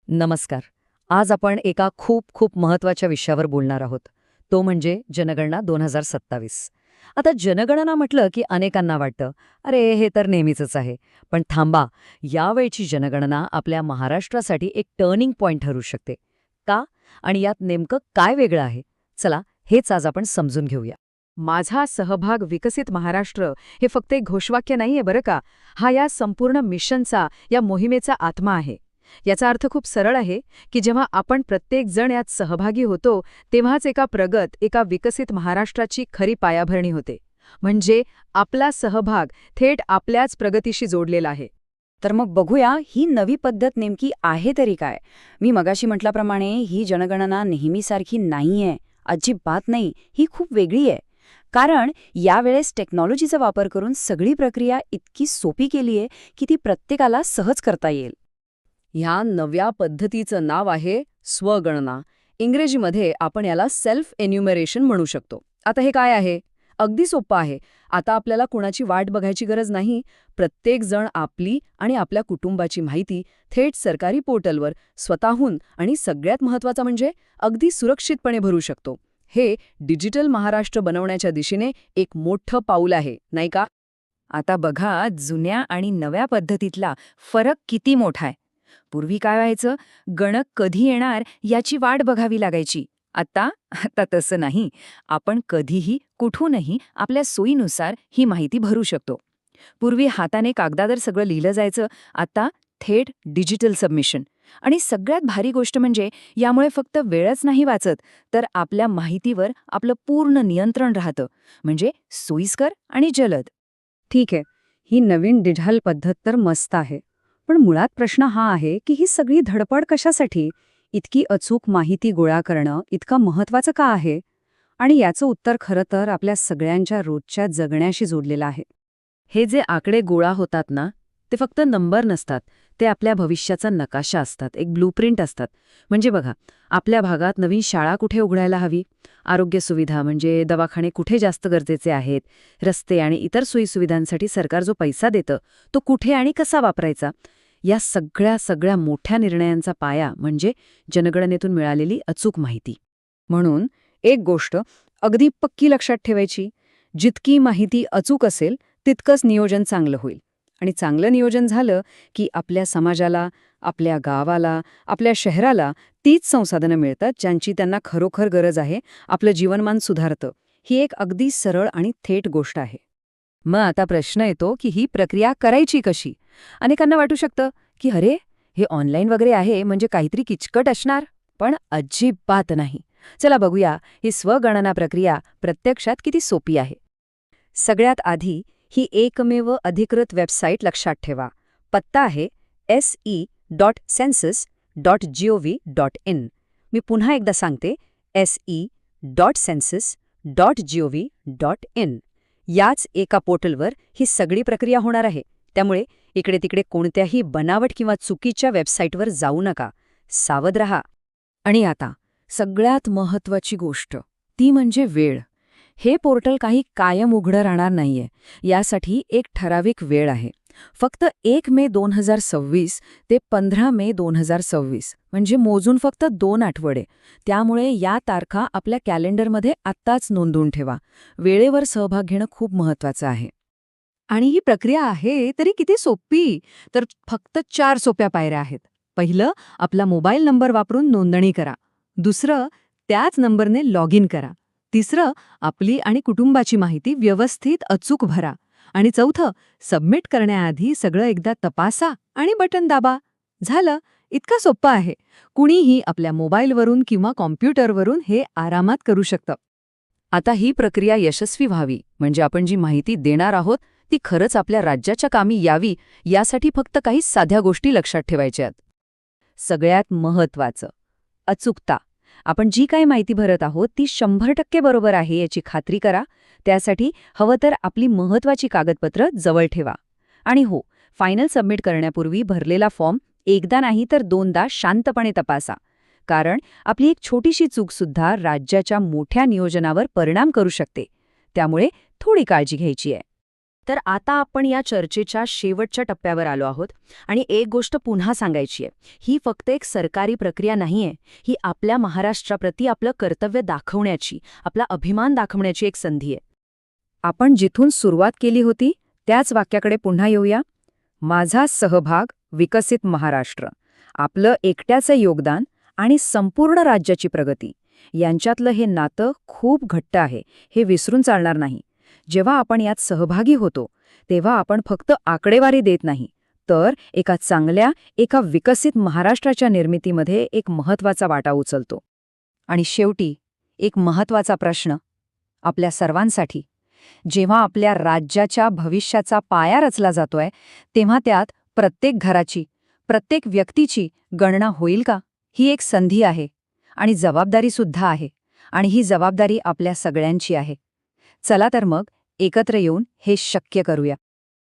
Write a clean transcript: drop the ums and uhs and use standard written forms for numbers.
नमस्कार. आज आपण एका खूप खूप महत्त्वाच्या विषयावर बोलणार आहोत. तो म्हणजे जनगणना 2027. आता जनगणना म्हटलं की अनेकांना वाटतं, अरे हे तर नेहमीचंच आहे. पण थांबा, यावेळची जनगणना आपल्या महाराष्ट्रासाठी एक टर्निंग पॉइंट ठरू शकते. का? आणि यात नेमकं काय वेगळं आहे? चला, हेच आज आपण समजून घेऊया. माझा सहभाग विकसित महाराष्ट्र हे फक्त एक घोषवाक्य नाहीये बरं का. हा या संपूर्ण मिशनचा, या मोहिमेचा आत्मा आहे. याचा अर्थ खूप सरळ आहे की जेव्हा आपण प्रत्येक जण यात सहभागी होतो तेव्हाच एका प्रगत, एका विकसित महाराष्ट्राची खरी पायाभरणी होते. म्हणजे आपला सहभाग थेट आपल्याच प्रगतीशी जोडलेला आहे. तर मग बघूया ही नवी पद्धत नेमकी आहे तरी काय. मी मगाशी म्हटल्याप्रमाणे ही जनगणना नेहमीसारखी नाहीये, अजिबात नाही. ही खूप वेगळी आहे. कारण यावेळेस टेक्नॉलॉजीचा वापर करून सगळी प्रक्रिया इतकी सोपी केली आहे की ती प्रत्येकाला सहज करता येईल. ह्या नव्या पद्धतीचं नाव आहे स्वगणना. इंग्रजीमध्ये आपण याला सेल्फ एन्युमरेशन म्हणू शकतो. आता हे काय आहे? अगदी सोपं आहे. आता आपल्याला कुणाची वाट बघायची गरज नाही. प्रत्येक जण आपली आणि आपल्या कुटुंबाची माहिती थेट सरकारी पोर्टलवर स्वतःहून आणि सगळ्यात महत्त्वाचं म्हणजे अगदी सुरक्षितपणे भरू शकतो. हे डिजिटल महाराष्ट्र बनवण्याच्या दिशेने एक मोठं पाऊल आहे, नाही का? आता बघा, जुन्या आणि नव्या पद्धतीतला फरक किती मोठा आहे. पूर्वी काय व्हायचं, गणक कधी येणार याची वाट बघावी लागायची. आता आता तसं नाही. आपण कधीही कुठूनही आपल्या सोयीनुसार ही माहिती भरू शकतो. पूर्वी हाताने कागदावर सगळं लिहिलं जायचं, आता थेट डिजिटल सबमिशन. आणि सगळ्यात भारी गोष्ट म्हणजे यामुळे फक्त वेळच नाही वाचत, तर आपल्या माहितीवर आपलं पूर्ण नियंत्रण राहतं. म्हणजे सोयीस्कर आणि जलद. ठीक आहे, ही नवीन डिजिटल पद्धत तर मस्त आहे. पण मुळात प्रश्न हा आहे की ही सगळी धडपड कशासाठी? इतकी अचूक माहिती गोळा करणं इतकं महत्त्वाचं का आहे? आणि याचं उत्तर खरं तर आपल्या सगळ्यांच्या रोजच्या जगण्याशी जोडलेलं आहे. हे जे आकडे गोळा होतात ना, ते फक्त नंबर नसतात. ते आपल्या भविष्याचा नकाशा असतात, एक ब्लूप्रिंट असतात. म्हणजे बघा, आपल्या भागात नवीन शाळा कुठे उघडायला हवी, आरोग्य सुविधा म्हणजे दवाखाने कुठे जास्त गरजेचे आहेत, रस्ते आणि इतर सोयीसुविधांसाठी सरकार जो पैसा देतं तो कुठे आणि कसा वापरायचा, या सगळ्या मोठ्या निर्णयांचा पाया म्हणजे जनगणनेतून मिळालेली अचूक माहिती. म्हणून एक गोष्ट अगदी पक्की लक्षात ठेवायची, जितकी माहिती अचूक असेल तितकंच नियोजन चांगलं होईल. आणि चांगलं नियोजन झालं की आपल्या समाजाला, आपल्या गावाला, आपल्या शहराला तीच संसाधनं मिळतात ज्यांची त्यांना खरोखर गरज आहे. आपलं जीवनमान सुधारतं. ही एक अगदी सरळ आणि थेट गोष्ट आहे. मग आता प्रश्न येतो की ही प्रक्रिया करायची कशी? अनेकांना वाटू शकतं की अरे, हे ऑनलाईन वगैरे आहे म्हणजे काहीतरी किचकट असणार. पण अजिबात नाही. चला बघूया ही स्वगणना प्रक्रिया प्रत्यक्षात किती सोपी आहे. सगळ्यात आधी ही एकमेव अधिकृत वेबसाईट लक्षात ठेवा. पत्ता आहे se.census.gov.in. मी पुन्हा एकदा सांगते, se.census.gov.in. याच एका पोर्टलवर ही सगळी प्रक्रिया होणार आहे. त्यामुळे इकडे तिकडे कोणत्याही बनावट किंवा चुकीच्या वेबसाईटवर जाऊ नका. सावध रहा. आणि आता सगळ्यात महत्त्वाची गोष्ट, ती म्हणजे वेळ. हे पोर्टल काही कायम उघडं राहणार नाहीये. यासाठी एक ठराविक वेळ आहे. फक्त 1 मे 2026 ते 15 मे 2026, म्हणजे मोजून फक्त 2 आठवडे. त्यामुळे या तारखा आपल्या कॅलेंडरमध्ये आत्ताच नोंदवून ठेवा. वेळेवर सहभाग घेणं खूप महत्त्वाचं आहे. आणि ही प्रक्रिया आहे तरी किती सोपी. तर फक्त 4 सोप्या पायऱ्या आहेत. पहिलं, आपला मोबाईल नंबर वापरून नोंदणी करा. दुसरं, त्याच नंबरने लॉग इन करा. तिसरं, आपली आणि कुटुंबाची माहिती व्यवस्थित अचूक भरा. आणि चौथं, सबमिट करण्याआधी सगळं एकदा तपासा आणि बटन दाबा. झालं. इतकं सोपं आहे. कुणीही आपल्या मोबाईलवरून किंवा कॉम्प्युटरवरून हे आरामात करू शकतं. आता ही प्रक्रिया यशस्वी व्हावी म्हणजे आपण जी माहिती देणार आहोत ती खरंच आपल्या राज्याच्या कामी यावी, यासाठी फक्त काही साध्या गोष्टी लक्षात ठेवायच्यात. सगळ्यात महत्त्वाचं, अचूकता. आपण जी काही माहिती भरत आहोत ती 100% बरोबर आहे याची खात्री करा. त्यासाठी हवं तर आपली महत्त्वाची कागदपत्र जवळ ठेवा. आणि हो, फायनल सबमिट करण्यापूर्वी भरलेला फॉर्म एकदा नाही तर 2दा शांतपणे तपासा. कारण आपली एक छोटीशी चूकसुद्धा राज्याच्या मोठ्या नियोजनावर परिणाम करू शकते. त्यामुळे थोडी काळजी घ्यायची आहे. तर आता आपण या चर्चेच्या शेवटच्या टप्प्यावर आलो आहोत आणि एक गोष्ट पुन्हा सांगायची आहे. ही फक्त एक सरकारी प्रक्रिया नाहीये. ही आपल्या महाराष्ट्राप्रती आपलं कर्तव्य दाखवण्याची, आपला अभिमान दाखवण्याची एक संधी आहे. आपण जिथून सुरुवात केली होती त्याच वाक्याकडे पुन्हा येऊया. माझा सहभाग, विकसित महाराष्ट्र. आपलं एकट्याचं योगदान आणि संपूर्ण राज्याची प्रगती यांच्यातलं हे नातं खूप घट्ट आहे, हे विसरून चालणार नाही. जेव्हा आपण यात सहभागी होतो तेव्हा आपण फक्त आकडेवारी देत नाही, तर एका चांगल्या, एका विकसित महाराष्ट्राच्या निर्मितीमध्ये एक महत्त्वाचा वाटा उचलतो. आणि शेवटी एक महत्त्वाचा प्रश्न आपल्या सर्वांसाठी. जेव्हा आपल्या राज्याच्या भविष्याचा पाया रचला जातोय तेव्हा त्यात प्रत्येक घराची, प्रत्येक व्यक्तीची गणना होईल का? ही एक संधी आहे आणि जबाबदारीसुद्धा आहे. आणि ही जबाबदारी आपल्या सगळ्यांची आहे. चला तर मग एकत्र येऊन हे शक्य करूया.